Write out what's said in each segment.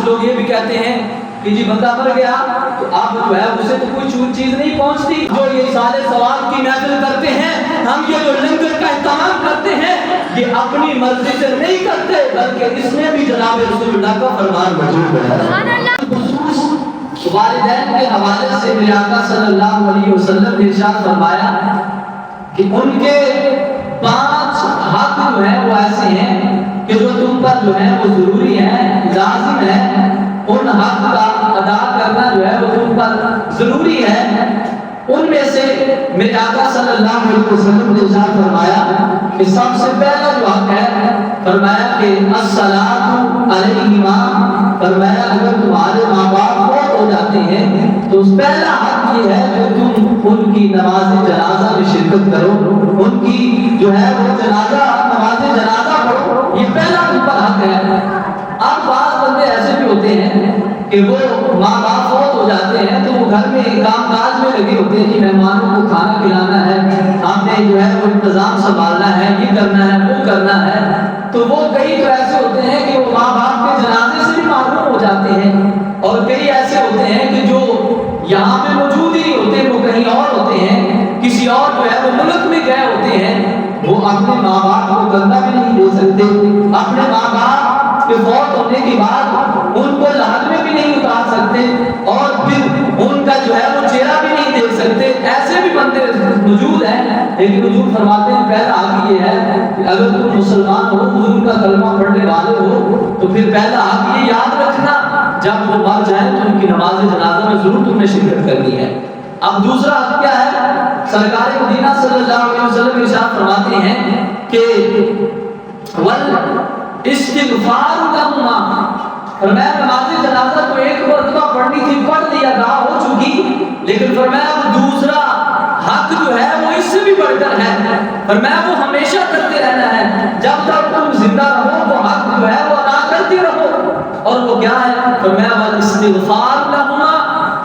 لوگ یہ بھی کہتے ہیں کہ جی بندہ مر گیا تو اب جو ہے اسے تو کوئی چیز نہیں پہنچتی. جو یہ سارے ثواب کی محفل کرتے ہیں, ہم یہ جو لنگر کا اہتمام کرتے ہیں, یہ اپنی مرضی سے نہیں کرتے بلکہ اس میں بھی جناب رسول اللہ کا فرمان موجود ہے. والدین کے حوالے سے میرے آقا صلی اللہ علیہ وسلم نے ارشاد فرمایا کہ ان کے 5 حق جو ہیں وہ ایسے ہیں کہ جو تم پر جو ہے وہ ضروری ہے, لازم ہے. ان حق کا ادا کرنا جو ہے وہ تم پر ضروری ہے. ان میں سے میرے آقا صلی اللہ علیہ وسلم نے ارشاد فرمایا کہ سب سے پہلا جو حق ہے, فرمایا کہ الصلاۃ علیہما, فرمایا اگر تمہارے ماں باپ فوت ہو جاتے ہیں تو پہلا حق یہ ہے کہ تم ان کی نماز جنازہ میں شرکت کرو, ان کی جو ہے وہ نماز جنازہ پڑھو, یہ پہلا تم پر حق ہے. اب بعض بندے ایسے بھی ہوتے ہیں کہ وہ ماں باپ فوت ہو جاتے ہیں تو وہ گھر میں کام کاج میں لگے ہوتے ہیں کہ مہمانوں کو کھانا کھلانا ہے, ہم نے جو ہے وہ انتظام سنبھالنا ہے, یہ کرنا ہے وہ کرنا ہے. تو وہ کئی تو ایسے ہوتے ہیں کہ وہ ماں باپ کے جنازے سے بھی معلوم ہو جاتے ہیں, اور کئی ایسے ہوتے ہیں کہ جو یہاں پہ موجود ہی نہیں ہوتے, وہ کہیں اور ہوتے ہیں, کسی اور جو ہے وہ ملک میں گئے ہوتے ہیں. وہ اپنے ماں باپ کو گندہ بھی نہیں دے سکتے, اپنے ماں باپ کے فوت ہونے کے بعد ان کو لحد میں بھی نہیں اتار سکتے, اور پھر ان کا جو ہے وہ چہرہ بھی نہیں دیکھ سکتے. ایسے بھی بندے موجود ہیں. لیکن حضور فرماتے ہیں پہلا حق یہ ہے کہ اگر تم مسلمان ہو, حضور کا کلمہ پڑھنے والے ہو, تو پھر پہلا حق یہ یاد رکھنا جب وہ مر جائیں تو ان کی نماز جنازہ میں ضرور تم نے شرکت کرنی ہے. اب دوسرا حق کیا ہے؟ سرکار مدینہ صلی اللہ علیہ وسلم ارشاد فرماتے ہیں کہ استغفار لہما, فرمایا نماز جنازہ تو ایک مرتبہ پڑھنی تھی, پڑھ لیا, ادا ہو چکی, لیکن فرمایا دوسرا حق جو ہے وہ اس سے بھی بڑھ کر ہے, فرمایا وہ ہمیشہ کرتے رہنا ہے, جب تک تم زندہ رہو وہ حق جو ہے وہ ادا کرتے رہو. اور وہ کیا ہے؟ فرمایا استغفار لہما,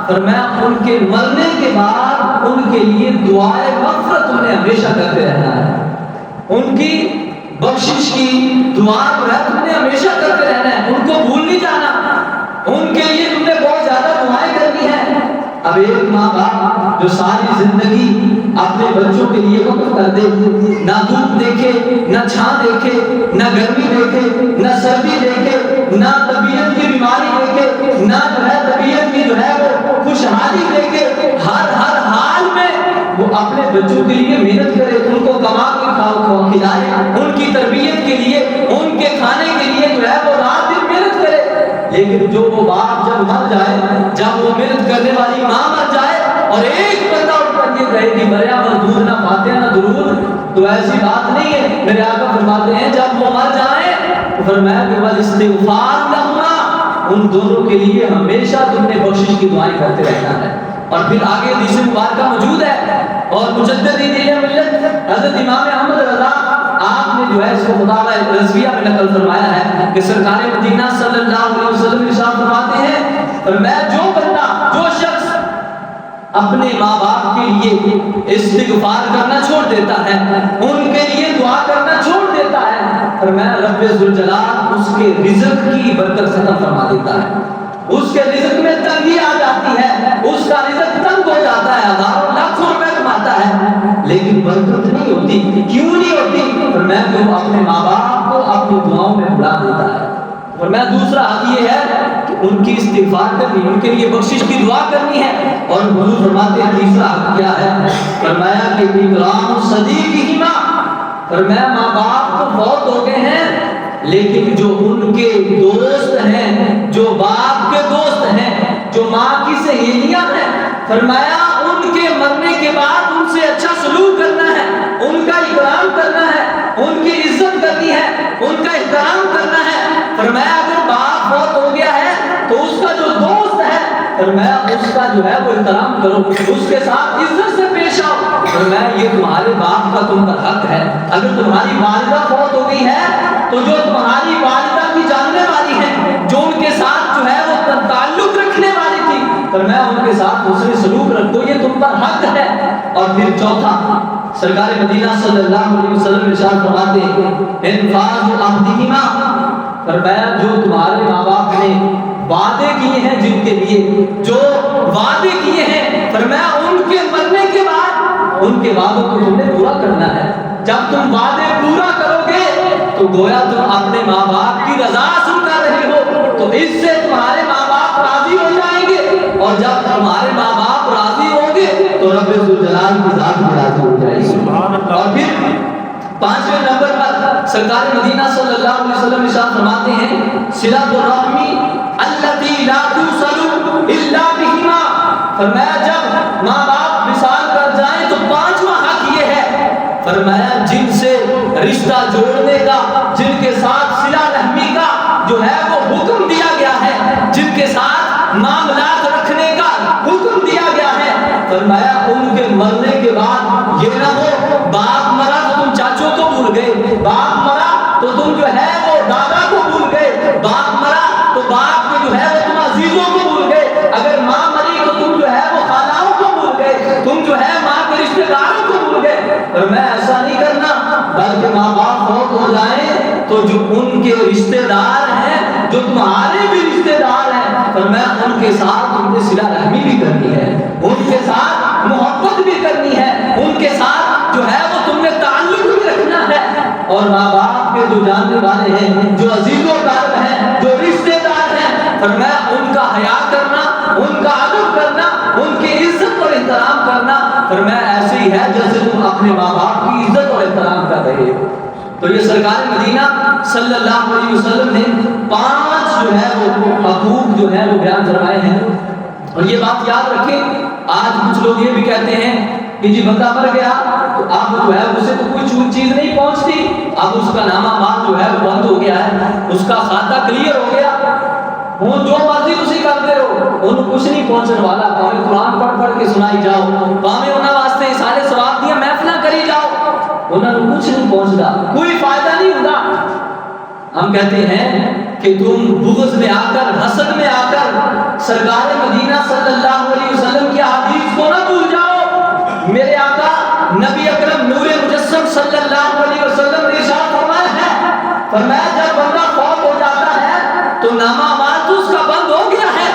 فرمایا ان کے مرنے کے بعد ان کے لیے دعائے مغفرت تم نے ہمیشہ کرتے رہنا ہے, ان کی بخشش کی دعا جو ہے تم نے ہمیشہ کرتے رہنا ہے, ان کو بھول نہیں جانا, ان کے لیے تم نے بہت زیادہ دعائیں کرنی ہے. اب ایک ماں باپ جو ساری زندگی اپنے بچوں کے لیے وقف کر دے, نہ دھوپ دیکھے, نہ چھاں دیکھے, نہ گرمی دیکھے, نہ سردی دیکھے, نہ طبیعت کی بیماری دیکھے, نہ جو ہے طبیعت کی جو ہے وہ خوشحالی دیکھے, ہر حال میں وہ اپنے بچوں کے لیے محنت کرے, ان کو کما کے کھلائے, ان کی تربیت کے لیے, ان کے کھانے کے لیے جو ہے وہ رات دن محنت کرے. لیکن جو وہ باپ جب مر جائے, جب وہ محنت کرنے والی ماں مر جائے اور ایک بندہ اٹھ کر یہ کہے کہ مریا مردود نہ فاتحہ نہ درود, تو ایسی بات نہیں ہے. میرے آقا فرماتے ہیں جب وہ مر جائے تو فرمایا کہ والاستغفار لہما, ان دونوں کے لیے ہمیشہ تم نے بخشش کی دعائیں کرتے رہنا ہے. اور پھر آگے حدیث مبارکہ موجود ہے, اور مجدد دین ملت حضرت امام احمد رضا آپ نے جو ہے اس کو مطالعہ رضویہ میں نقل فرمایا ہے کہ سرکار مدینہ صلی اللہ علیہ وسلم ارشاد فرماتے ہیں, فرمایا جو بندہ, جو شخص اپنے ماں باپ کے لیے استغفار کرنا چھوڑ دیتا ہے, ان کے لیے دعا کرنا چھوڑ دیتا ہے, فرمایا رب ذوالجلال اس کے رزق کی برکت ختم فرما دیتا ہے, اس کے رزق میں تنگی آ جاتی ہے, اس کا رزق تنگ ہو جاتا ہے, ہزاروں لاکھوں روپے کماتا ہے لیکن برکت نہیں ہوتی. کیوں نہیں ہوتی؟ فرمایا کہ وہ اپنے ماں باپ کو اپنی دعاؤں میں بلا دیتا ہے. فرمایا دوسرا حق یہ ہے کہ ان کی استغفار کرنی, ان کے لیے بخشش کی دعا کرنی ہے. اور حضور فرماتے ہیں تیسرا حق کیا ہے؟ فرمایا کہ اکرام صدیقہما, فرمایا ماں باپ تو فوت ہو گئے ہیں لیکن جو ان کے دوست ہیں, جو باپ کے دوست ہیں, جو ماں کی سہیلیاں ہیں, فرمایا ان کے مرنے کے بعد ان سے اچھا سلوک کرنا ہے, ان کا اکرام کرنا ہے, ان کی عزت کرنی ہے, ان کا احترام کرنا ہے. فرمایا اگر باپ فوت ہو گیا ہے تو اس کا جو دوست ہے, فرمایا اس کا جو ہے وہ احترام کرو, اس کے ساتھ عزت سے پیش آؤ. فرمایا یہ تمہارے باپ کا تم پر حق ہے. اگر تمہاری والدہ فوت ہو گئی ہے تو جو تمہاری والدہ کی جاننے والی ہیں, جو ان کے ساتھ جو ہے وہ تعلق رکھنے والی تھی, فرمایا ان کے ساتھ حسن سلوک رکھو, یہ تم پر حق ہے. اور پھر چوتھا, سرکار مدینہ صلی اللہ علیہ وسلم ارشاد فرماتے ہیں انفاذ عہدہما, فرمایا جو تمہارے ماں باپ نے وعدے کیے ہیں جن کے لیے جو وعدے کیے ہیں فرمایا ان کے مرنے کے بعد ان کے وعدوں کو تم نے پورا کرنا ہے. جب تم وعدے پورا کرو گے تو گویا تم اپنے ماں باپ کی رضا حاصل کر رہے ہو, تو اس سے تمہارے ماں باپ راضی ہو جائیں گے, اور جب تمہارے ماں باپ راضی ہوں گے تو رب ذوالجلال کی ذات بھی راضی ہو جائے گی. اور پھر 5ویں نمبر پر سرکار مدینہ صلی اللہ علیہ وسلم ارشاد فرماتے ہیں صلۃ الرحم التی لا توصل الا بہما. فرمایا جب ماں باپ وصال کر جائیں تو 5واں حق یہ ہے, فرمایا جن سے رشتہ جوڑنے کا, جن کے ساتھ صلہ رحمی کا جو ہے وہ حکم دیا گیا ہے, جن کے ساتھ معاملات رکھنے کا حکم دیا گیا ہے, فرمایا ان کے مرنے کے بعد یہ نہ ہو باپ مرا تو تم چاچوں کو بھول گئے, باپ مرا تو تم جو ہے وہ دادا کو بھول گئے, باپ مرا تو باپ کے جو ہے وہ تم عزیزوں کو بھول گئے, اگر ماں مری تو تم جو ہے وہ خالوں کو بھول گئے, تم جو ہے ماں کے رشتے داروں کو بھول گئے. اور میں ایسا نہیں کرنا, بلکہ ماں باپ فوت ہو جائیں تو جو ان کے رشتے دار ہیں, جو تمہارے بھی رشتے دار ہیں, فرمایا ان کے ساتھ تم نے صلہ رحمی بھی کرنی ہے, ان کے ساتھ محبت بھی کرنی ہے, ان کے ساتھ جو ہے وہ تم نے تعلق بھی رکھنا ہے. اور ماں باپ کے جو جاننے والے ہیں, جو عزیز و اقارب ہیں, جو رشتے دار ہیں, فرمایا ان کا حیا کرنا, ان کا ادب کرنا, ان کی عزت اور احترام کرنا, فرمایا ایسے ہی ہے جیسے تم اپنے ماں باپ کی عزت اور احترام کر رہے ہو. تو یہ سرکار مدینہ صلی اللہ علیہ وسلم نے 5 جو ہے وہ حقوق جو ہے وہ بیان فرمائے ہیں. اور یہ بات یاد رکھیں, آج کچھ لوگ یہ بھی کہتے ہیں کہ جی بندہ مر گیا تو اب جو ہے اسے تو کوئی چیز نہیں پہنچتی, اب اس کا نامہ مال جو ہے وہ بند ہو گیا ہے, اس کا کھاتہ کلیئر ہو گیا, وہ جو مرضی تسی کرتے رہو, انہوں کچھ نہیں پہنچنے والا. پاویں قرآن پڑھ کے سنائی جاؤ, پاویں انہاں واسطے سارے ثواب دیا محفلاں کری جاؤ, انہوں نے کچھ نہیں پہنچتا, کوئی فائدہ نہیں ہوتا. ہم کہتے ہیں کہ تم بغض میں آ کر, حسد میں آ کر سرکار مدینہ صلی اللہ علیہ وسلم کی حدیث کو نہ بھول جاؤ. میرے آقا نبی اکرم نور مجسم صلی اللہ علیہ وسلم نے ارشاد فرمایا ہے, فرمایا جب بندہ فوت ہو جاتا ہے تو نامہ اعمال تو اس کا بند ہو گیا ہے,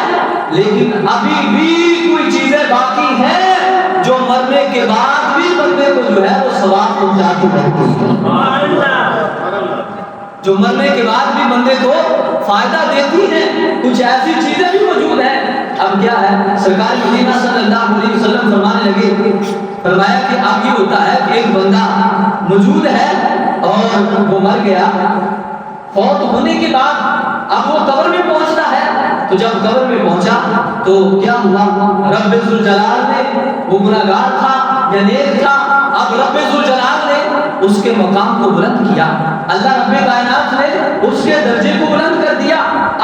لیکن ابھی بھی کوئی چیزیں باقی ہیں جو مرنے کے بعد بھی بندے کو جو ہے وہ ثواب پہنچاتی رہتی ہیں, جو مرنے کے بعد بھی بندے کو فائدہ دیتی ہیں. کچھ ایسی چیزیں بھی موجود ہیں. اب کیا ہے, سرکار مدینہ صلی اللہ علیہ وسلم فرمانے لگے, فرمایا کہ اب یہ ہوتا ہے کہ ایک بندہ موجود ہے اور وہ مر گیا, فوت ہونے کے بعد اب وہ قبر میں پہنچتا ہے, تو جب قبر میں پہنچا تو کیا ہوا, رب ذوالجلال نے, وہ گناہگار تھا یا نیک تھا, اب رب ذوالجلال نے اس کے مقام کو بلند کیا, اللہ رب کائنات نے اس کے درجے کو بلند کر دیا.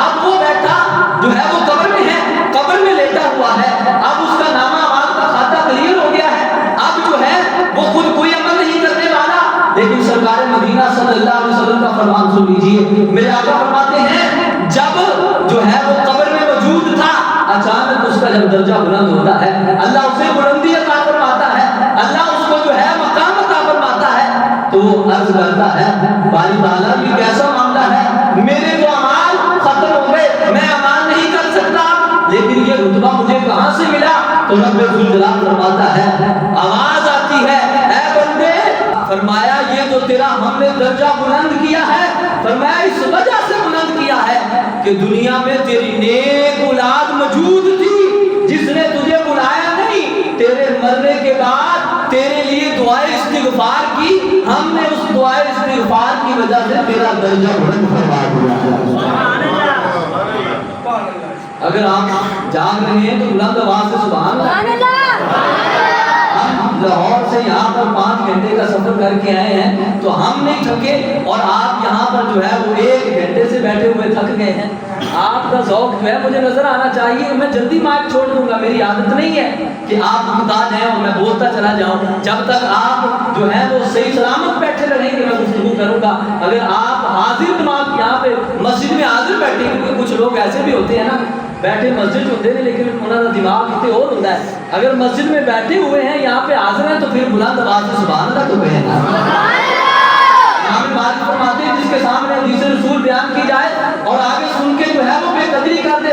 اب وہ بیٹھا جو ہے وہ قبر میں ہے, قبر میں لیٹا ہوا ہے, اب اس کا نامہ اعمال کا کھاتہ کلیئر ہو گیا ہے, اب جو ہے وہ خود کوئی عمل نہیں کرنے والا. لیکن سرکار مدینہ صلی اللہ علیہ وسلم کا فرمان سن لیجئے, میرے آقا فرماتے ہیں جب جو ہے وہ قبر میں موجود تھا, اچانک اس کا جب درجہ بلند ہوتا ہے, اللہ اسے بلندی عطا فرماتا ہے, اللہ اس کو جو ہے مقام عطا فرماتا ہے, تو وہ عرض کرتا ہے باری تعالیٰ یہ کیسا معاملہ ہے, میرے تو اعمال ختم ہو گئے, میں اعمال نہیں کر سکتا, لیکن یہ رتبہ مجھے کہاں سے ملا. تو رب ذوالجلال فرماتا ہے, آواز آتی ہے اے بندے, فرمایا یہ جو تیرا ہم نے درجہ بلند کیا ہے, فرمایا اس وجہ سے بلند کیا ہے کہ دنیا میں تیری نیک اولاد موجود تھی جس نے تجھے بلایا نہیں, تیرے مرنے کے بعد تیرے لیے دعائے استغفار کی, ہم نے اس دعائے استغفار کی وجہ سے تیرا درجہ بلند فرما دیا. اگر آپ جاگ رہے ہیں تو بلند آواز سے سبحان اللہ. ہم لاہور سے یہاں پر 5 گھنٹے کا سفر کر کے آئے ہیں تو ہم نہیں تھکے, اور آپ یہاں پر جو ہے وہ 1 گھنٹے سے بیٹھے ہوئے تھک گئے ہیں. آپ کا ذوق جو ہے مجھے نظر آنا چاہیے. میں جلدی مائک چھوڑ دوں گا, میری عادت نہیں ہے کہ آپ محتاج ہیں اور میں بولتا چلا جاؤں. جب تک آپ جو ہے وہ صحیح سلامت بیٹھے رہیں گے میں گفتگو کروں گا. اگر آپ حاضر دماغ یہاں پہ مسجد میں حاضر بیٹھے, کیونکہ کچھ لوگ ایسے بھی ہوتے ہیں نا بیٹھے مسجد ہوتے ہیں لیکن انہوں کا دماغ کتنے اور ہوتا ہے. اگر مسجد میں بیٹھے ہوئے ہیں یہاں پہ حاضر ہیں تو پھر بلند آواز سے سبحان اللہ تو کہیں نا. فرماتے ہیں جس کے سامنے حدیث رسول بیان کی جائے اور آگے سن کے جو ہے وہ بے قدری کرتے,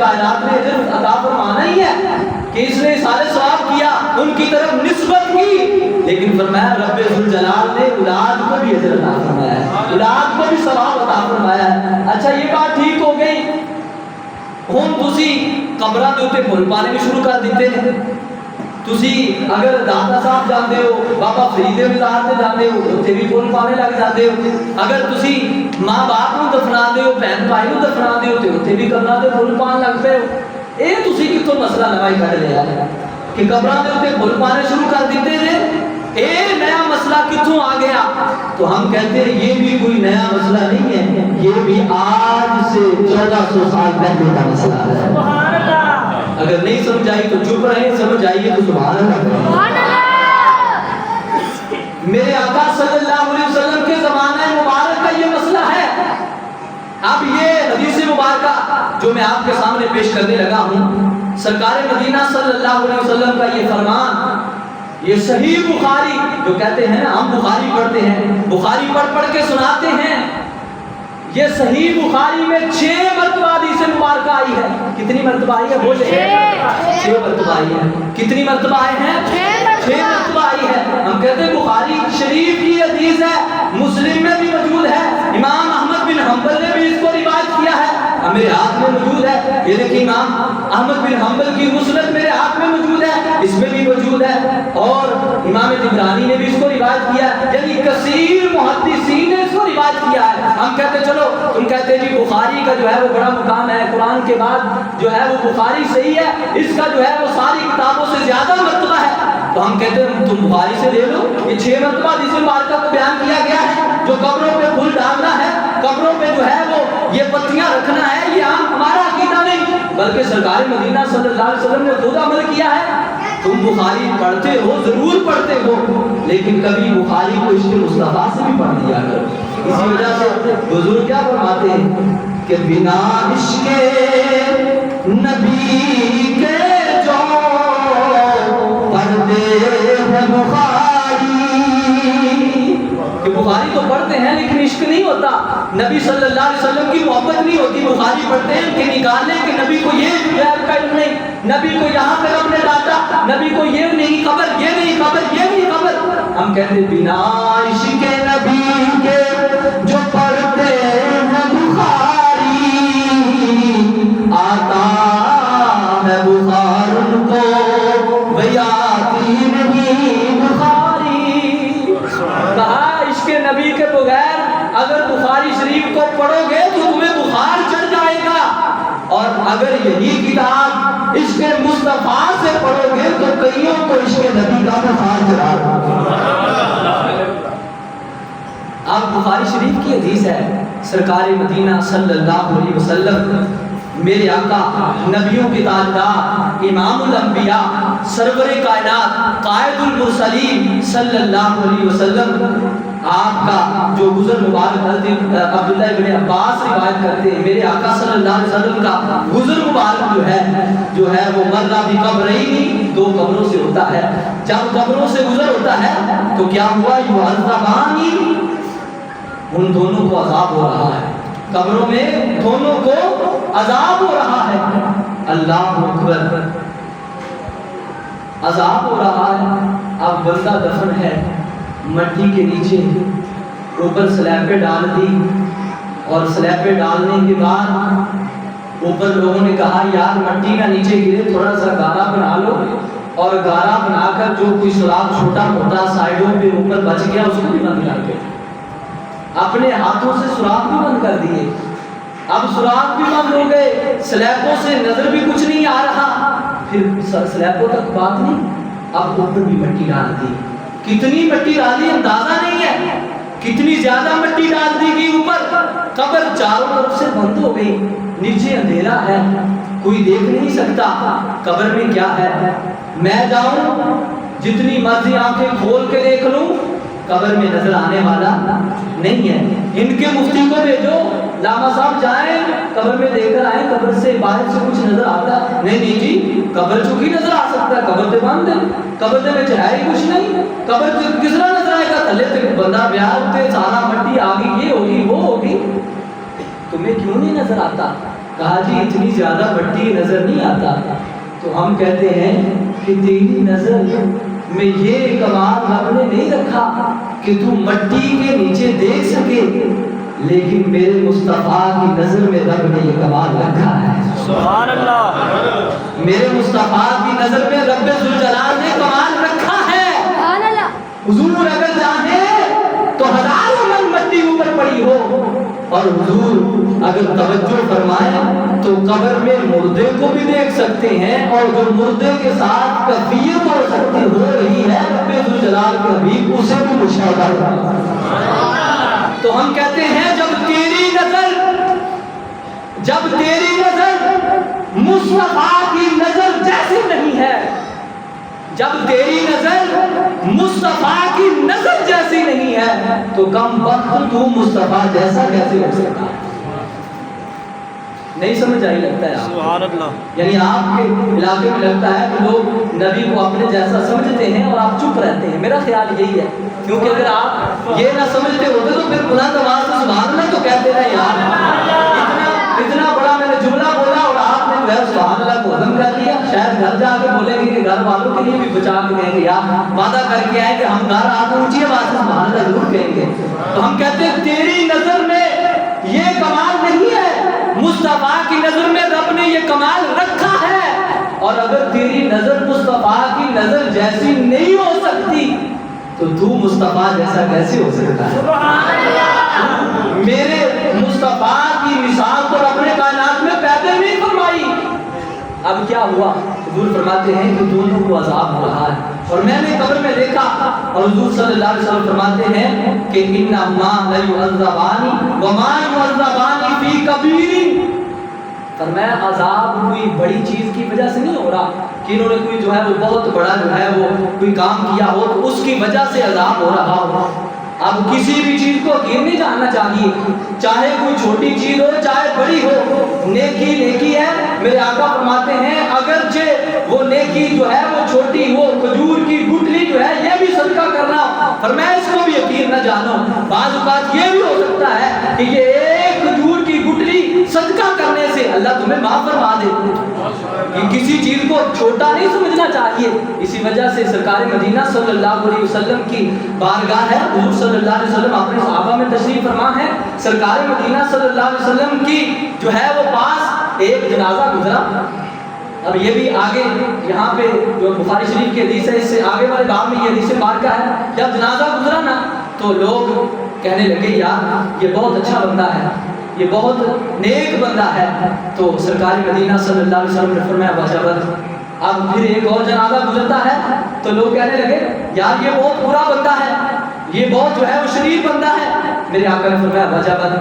کائنات نے اجر عطا فرمانا ہی ہے کہ اس نے سارے ثواب کیا، ان کی طرف نسبت کی، لیکن فرمایا رب ذوالجلال نے اولاد کو بھی اجر عطا فرمایا ہے، اولاد کو بھی ثواب عطا فرمایا ہے۔ اچھا یہ بات ٹھیک ہو گئی، ہن تسی قبراں دے اوتے پھل پانے بھی شروع کر دیتے ہیں۔ تسی اگر داتا صاحب جاندے ہو، بابا فرید مزار تے جاندے ہو، اوتھے بھی پھل پانے لگ جاندے ہو۔ اگر تسی ماں باپ نوں دفناندے ہو، بہن بھائی نوں دفناندے ہو تے اوتھے بھی قبراں تے پھل پان لگ پے ہو۔ اے تسی کتھوں مسئلہ نواں ہی کڈ لیا کہ قبراں دے اوتے پھل پانے شروع کر دیتے ہیں؟ اے نیا مسئلہ کتھوں آ گیا؟ تو ہم کہتے ہیں یہ بھی کوئی نیا مسئلہ نہیں ہے، یہ بھی آج سے 1400 سال پہلے کا مسئلہ ہے۔ سبحان اللہ۔ اگر نہیں سمجھ آئی تو چپ رہیں، سمجھ آئیے تو سبحان اللہ۔ میرے آقا صلی اللہ علیہ وسلم کے زمانہ مبارک کا یہ مسئلہ ہے۔ اب یہ حدیث مبارکہ جو میں آپ کے سامنے پیش کرنے لگا ہوں، سرکار مدینہ صلی اللہ علیہ وسلم کا یہ فرمان، یہ صحیح بخاری جو کہتے ہیں نا ہم بخاری پڑھتے ہیں، بخاری پڑھ کے سناتے ہیں، یہ صحیح بخاری میں 6 مرتبہ حدیث مبارکہ آئی ہے۔ کتنی مرتبہ آئی ہے؟ بولے 6 مرتبہ آئی ہے۔ کتنی مرتبہ آئے ہیں؟ 6 مرتبہ آئی ہے۔ ہم کہتے ہیں بخاری شریف کی حدیث ہے، مسلم میں بھی موجود ہے، امام احمد بن حنبل نے بھی اس کو روایت کیا ہے، میرے ہاتھ میں موجود ہے۔ یہ دیکھیں امام احمد بن حنبل کی مسند میرے ہاتھ میں موجود ہے، اس میں بھی موجود ہے، اور امام طبرانی نے بھی اس کو روایت کیا ہے، یعنی کثیر محدثین نے اس کو روایت کیا ہے۔ ہم کہتے چلو تم کہتے جی بخاری کا جو ہے وہ بڑا مقام ہے، قرآن کے بعد جو ہے وہ بخاری صحیح ہے، اس کا جو ہے وہ ساری کتابوں سے زیادہ مرتبہ ہے، تو ہم کہتے ہیں تم بخاری سے لے لو، یہ 6 مرتبہ حدیث مبارکہ کو بیان کیا گیا ہے۔ جو قبروں پہ پھول ڈالنا ہے، قبروں پہ جو ہے وہ یہ پتیاں رکھنا ہے، یہ عام ہمارا عقیدہ نہیں، بلکہ سرکار مدینہ صلی اللہ علیہ وسلم نے خود عمل کیا ہے۔ تم بخاری پڑھتے ہو، ضرور پڑھتے ہو، لیکن کبھی بخاری کو عشق مصطفیٰ سے بھی پڑھ لیا کرو۔ اسی وجہ سے بزرگ کیا فرماتے ہیں کہ بنا عشق نبی کے جو پڑھتے ہیں بخاری، کہ بخاری تو پڑھتے ہیں لیکن عشق نہیں ہوتا، نبی صلی اللہ علیہ وسلم کی محبت نہیں ہوتی۔ بخاری پڑھتے ہیں کہ نکالنے کہ نبی کو یہ غیب کا علم نہیں، نبی کو یہاں پہ رب نے ڈالا، نبی کو یہ نہیں خبر، یہ نہیں خبر، یہ نہیں خبر۔ ہم کہتے ہیں بنا عشق نبی کے جو پڑھتے ہیں بخاری، آتا ہے بخار ان کو بھئی آتی نہیں بخاری۔ کہا عشق نبی کے بغیر اگر بخاری شریف کو پڑھو گے تو تمہیں بخار چڑھ جائے گا، اور اگر یہی کتاب عشق مصطفیٰ سے پڑھو گے تو کئیوں کو عشق نبی کا بخار چڑھا گا۔ اب بخاری شریف کی حدیث ہے، سرکار مدینہ صلی اللہ علیہ وسلم میرے آقا نبیوں کے تاجدار امام الانبیاء سرور کائنات قائد المرسلین صلی اللہ علیہ وسلم، آپ کا جو گزر مبارک حضرت عبداللہ ابن عباس روایت کرتے ہیں، میرے آقا صلی اللہ علیہ وسلم کا گزر مبارک جو ہے وہ مرہ بھی قبرین، 2 قبروں سے ہوتا ہے۔ جب قبروں سے گزر ہوتا ہے تو کیا ہوا؟ یعذبانی، ان دونوں کو عذاب ہو رہا ہے، قبروں میں دونوں کو عذاب ہو رہا ہے۔ اللہ اکبر، عذاب ہو رہا ہے۔ اب بندہ دفن ہے، مٹی کے نیچے اوپر سلیبیں ڈال دی، اور سلیبیں ڈالنے کے بعد اوپر لوگوں نے کہا یار مٹی کا نیچے گرے، تھوڑا سا گارا بنا لو، اور گارا بنا کر جو کوئی سراغ چھوٹا موٹا سائڈوں پہ اوپر بچ گیا اس کو بھی بند کر کے اپنے ہاتھوں سے سوراخ بھی بند کر دیے۔ اب سوراخ بھی بند ہو گئے، سلیبوں سے نظر بھی کچھ نہیں آ رہا، پھر سلیبوں تک بات نہیں، اب اوپر بھی مٹی ڈال دی۔ کتنی مٹی ڈالی اندازہ نہیں ہے، کتنی زیادہ مٹی ڈال دی گئی اوپر، قبر چاروں طرف سے بند ہو گئی، نیچے اندھیرا ہے، کوئی دیکھ نہیں سکتا قبر میں کیا ہے۔ میں جاؤں جتنی مرضی آنکھیں کھول کے دیکھ لوں، قبر میں نظر آنے والا نہیں ہے۔ ان کے مفتی کو بھیجو، لاما صاحب جائیں قبر میں دیکھ کر آئیں، قبر سے باہر سے کچھ نظر آتا ہے؟ نہیں جی، قبر چکی نظر آ سکتا ہے، قبر تے بند ہے، قبر تے میں ہے ہی کچھ نہیں، قبر کس طرح نظر آئے گا؟ تھلے تک بندہ بیاہ تے سارا مٹی آ گئی، یہ ہوگی وہ ہوگی، تمہیں کیوں نہیں نظر آتا؟ کہا جی اتنی زیادہ مٹی نظر نہیں آتا. تو ہم کہتے ہیں کہ تیری نظر میں یہ کمال رب نے نہیں رکھا کہ تو مٹی کے نیچے دیکھ سکے، لیکن میرے مصطفیٰ کی نظر میں رب نے یہ کمال رکھا ہے. سبحان اللہ. میرے مصطفیٰ کی نظر میں رب ذوالجلال نے کمال رکھا ہے. حضور اگر چاہے تو ہزاروں من مٹی اوپر پڑی ہو، اور حضور اگر توجہ فرمائے تو قبر میں مردے کو بھی دیکھ سکتے ہیں، اور جو مردے کے ساتھ کیفیت ہو سکتی ہو رہی ہے رب ذوالجلال کے حبیب اسے بھی مشاہدہ کرتا. تو ہم کہتے ہیں جب تیری نظر مصطفیٰ کی نظر جیسی نہیں ہے، جب تیری نظر مصطفیٰ کی نظر جیسی نہیں ہے تو کم وقت تو مصطفیٰ جیسا کیسے ہو سکتا ہے؟ نہیں سمجھ آئی لگتا ہے آپ؟ سبحان اللہ. یعنی آپ کے علاقے میں لگتا ہے کہ لوگ نبی کو اپنے جیسا سمجھتے ہیں اور آپ چپ رہتے ہیں. میرا خیال یہی ہے، کیونکہ اگر آپ یہ نہ سمجھتے ہوتے تو پھر بلند آواز سے سبحان اللہ تو کہتے رہے. یار اتنا بڑا میں نے جملہ بولا اور آپ نے جو ہے سبحان اللہ کو ہضم کر لیا. شاید گھر جا کے بولیں گے کہ گھر والوں کے لیے بھی بچا کے کہیں گے یار وعدہ کر کے آئے کہ ہم گھر آ کے اونچی آواز سے سبحان اللہ ضرور کہیں گے. تو ہم کہتے ہیں تیری نظر میں یہ کمال نہیں ہے، مصطفیٰ کی نظر میں رب نے یہ کمال رکھا ہے. اور اگر تیری نظر مصطفیٰ کی نظر جیسی نہیں ہو سکتی تو مصطفیٰ جیسا کیسے ہو سکتا ہے؟ میرے مصطفیٰ کی مثال تو رب نے کائنات میں پیدا نہیں فرمائی. اب کیا ہوا؟ حضور فرماتے ہیں کہ دونوں کو عذاب ہو رہا ہے. اور میں نے قبر میں دیکھا اور حضور صلی اللہ علیہ وسلم فرماتے ہیں کہ انما لا يعذبان وما يعذبان في كبير. فرمایا عذاب کوئی بڑی چیز کی وجہ سے نہیں ہو رہا کہ انہوں نے کوئی جو ہے وہ بہت بڑا جو ہے وہ کوئی کام کیا ہو تو اس کی وجہ سے عذاب ہو رہا ہو. اب کسی بھی چیز کو حقیر نہیں جاننا چاہیے، چاہے کوئی چھوٹی چیز ہو چاہے بڑی ہو. نیکی نیکی ہے. میرے آقا فرماتے ہیں اگرچہ وہ نیکی جو ہے وہ چھوٹی ہو، کھجور کی گٹلی جو ہے یہ بھی صدقہ کرنا، فرمایا اس کو بھی حقیر نہ جانو. بعض اوقات یہ بھی ہو سکتا ہے کہ یہ ایک کھجور کی گٹلی صدقہ کرنے سے اللہ تمہیں معاف فرما دے. کہ کسی چیز کو چھوٹا نہیں سمجھنا چاہیے. اسی وجہ سے سرکار مدینہ صلی اللہ علیہ وسلم کی بارگاہ ہے. حضور صلی اللہ علیہ وسلم اپنے صحابہ میں تشریف فرما ہے. سرکار مدینہ صلی اللہ علیہ وسلم کی جو ہے وہ پاس ایک جنازہ گزرا. اب یہ بھی آگے یہاں پہ جو بخاری شریف کی حدیث ہے اس سے آگے والے باب میں یہ حدیث بارکہ ہے. جب جنازہ گزرا نا تو لوگ کہنے لگے یار یہ بہت اچھا بندہ ہے، یہ بہت نیک بندہ ہے. تو سرکار مدینہ صلی اللہ علیہ وسلم نے فرمایا وجبت. اب پھر ایک اور جنازہ گزرتا ہے تو لوگ کہنے لگے یار یہ بہت برا بندہ ہے، یہ بہت جو ہے وہ شریر بندہ ہے. میرے آقا نے فرمایا وجبت.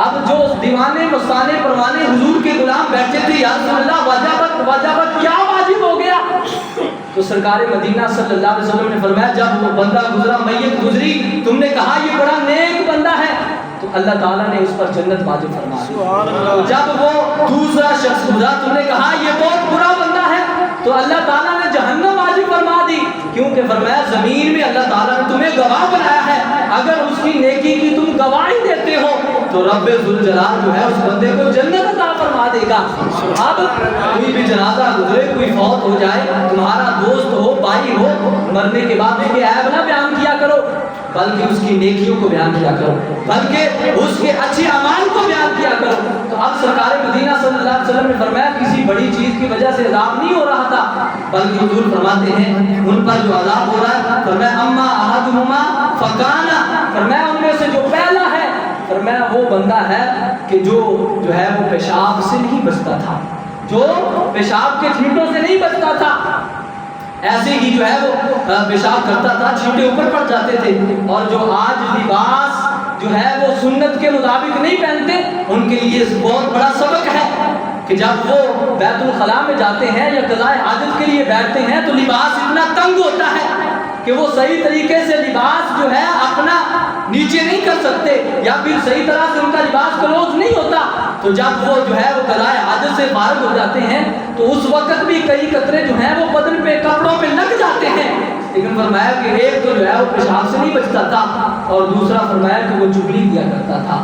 اب جو دیوانے مستانے پروانے حضور کے غلام بیٹھے تھے یا رسول اللہ وجبت وجبت کیا واجب ہو گیا؟ تو سرکار مدینہ صلی اللہ علیہ وسلم نے فرمایا جب وہ بندہ گزرا، میت گزری، تم نے کہا یہ بڑا نیک بندہ ہے تو اللہ تعالیٰ نے اس پر جنت واجب فرما دی. جب وہ دوسرا شخص گزرا تم نے کہا یہ بہت برا بندہ ہے تو اللہ تعالیٰ نے جہنم واجب فرما دی. کیونکہ فرمایا زمین میں اللہ تعالیٰ نے تمہیں گواہ بنایا ہے، اگر اس کی نیکی کی تم گواہی دیتے ہو تو رب ذوالجلال جو ہے اس بندے کو جنت عطا فرما دے گا. اب کوئی بھی جنازہ گزرے، کوئی فوت ہو جائے، تمہارا دوست ہو، بھائی ہو، مرنے کے بعد ایک عیب نہ بیان کیا کرو بلکہ اس کی نیکیوں کو بیان کیا کرو، بلکہ اس کے اچھے اعمال کو بیان کیا کرو. تو اب سرکار مدینہ صلی اللہ علیہ وسلم نے فرمایا کسی بڑی چیز کی وجہ سے عذاب نہیں ہو رہا تھا بلکہ حضور فرماتے ہیں ان پر جو عذاب ہو رہا ہے، فرمایا اما احدہما فکانا، فرمایا ان میں سے جو پہلا ہے فرمایا وہ بندہ ہے کہ جو ہے وہ پیشاب سے نہیں بچتا تھا، جو پیشاب کے چھینٹوں سے نہیں بچتا تھا، ایسے ہی جو ہے وہ پیشاب کرتا تھا، چھینٹے اوپر پڑ جاتے تھے. اور جو آج لباس جو ہے وہ سنت کے مطابق نہیں پہنتے ان کے لیے بہت بڑا سبق ہے کہ جب وہ بیت الخلاء میں جاتے ہیں یا قضاء حاجت کے لیے بیٹھتے ہیں تو لباس اتنا تنگ ہوتا ہے کہ وہ صحیح طریقے سے لباس جو ہے اپنا نیچے نہیں کر سکتے یا پھر صحیح طرح سے ان کا لباس کلوز نہیں ہوتا. تو جب وہ جو ہے وہ قضاء حاجت سے فارغ ہو جاتے ہیں تو اس وقت بھی کئی قطرے جو ہیں وہ بدن پہ کپڑوں پہ لگ جاتے ہیں. لیکن فرمایا کہ ایک تو جو ہے وہ پیشاب سے نہیں بچتا تھا اور دوسرا فرمایا کہ وہ چگلی کیا کرتا تھا،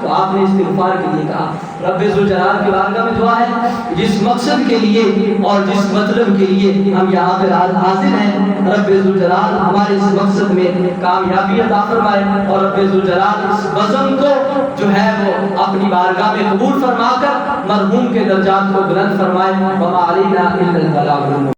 تو آپ نے استغفار کے لیے کہا. رب ذوالجلال کی بارگاہ میں دعا ہے کہ جس مقصد کے لیے اور جس مطلب کے لیے ہم یہاں پہ حاضر ہیں، رب ذوالجلال ہمارے اس مقصد میں کامیابی عطا فرمائے اور رب ذوالجلال اس بزم کو جو ہے وہ اپنی بارگاہ میں قبول فرما کر مرحوم کے درجات کو بلند فرمائے. وما علینا الا البلاغ.